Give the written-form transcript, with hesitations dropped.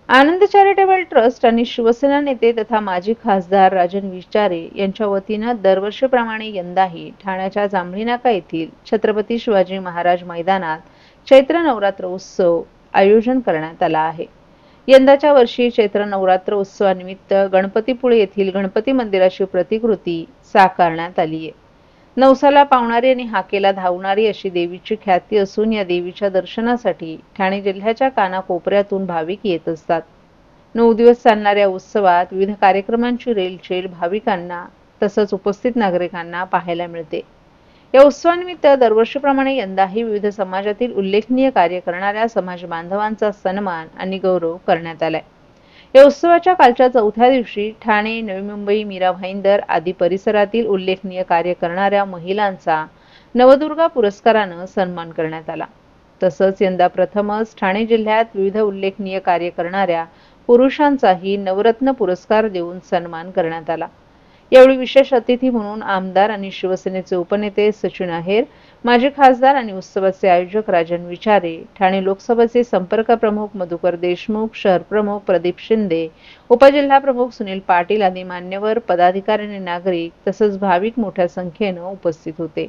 आनंद charitable trust आणि शिवसेना नेते तथा माजी खासदार राजन विचारे यांच्या वतीनं दरवर्षीप्रमाणे यंदाही ठाण्याच्या जांभळी नाका येथील छत्रपती शिवाजी महाराज मैदानात चैत्र नवरात्र उत्सव आयोजन करण्यात आला आहे। यंदाच्या वर्षी चैत्र नवरात्र उत्सवानिमित्त गणपतीपुळे येथील गणपती मंदिराची प्रतिकृती साकारण्यात आली आहे। नवसाला पावणारी आणि हाकेला धावणारी अशी देवीची ख्याती असून या देवीच्या दर्शनासाठी ठाणे जिल्ह्याच्या कानाकोपऱ्यातून भाविक येत असतात। 9 दिवस चालणाऱ्या उत्सवात विविध कार्यक्रमांची रेलचेल भाविकांना तसंच उपस्थित नागरिकांना पाहायला मिळते। या उत्सवानिमित्त दरवर्षीप्रमाणे यंदाही विविध समाजातील उल्लेखनीय कार्य करणाऱ्या समाज बांधवांचा सन्मान आणि गौरव करण्यात आलाय। या उत्सवाच्या कालच्या चौथ्या दिवशी ठाणे, नवी मुंबई, मीरा भाईंदर आदी परिसरातील उल्लेखनीय कार्य करणाऱ्या महिलांचा नवदुर्गा पुरस्कारानं सन्मान करण्यात आला। तसंच यंदा प्रथमच ठाणे जिल्ह्यात विविध उल्लेखनीय कार्य करणाऱ्या पुरुषांचाही नवरत्न पुरस्कार देऊन सन्मान करण्यात आला। यावेळी विशेष अतिथी म्हणून आमदार आणि शिवसेनेचे उपनेते सचिन आहेर, माजी खासदार आणि उत्सवाचे आयोजक राजन विचारे, ठाणे लोकसभेचे संपर्क प्रमुख मधुकर देशमुख, शहर प्रमुख प्रदीप शिंदे, उपजिल्हा प्रमुख सुनील पाटील आदी मान्यवर, पदाधिकारी आणि नागरिक तसंच भाविक मोठ्या संख्येनं उपस्थित होते।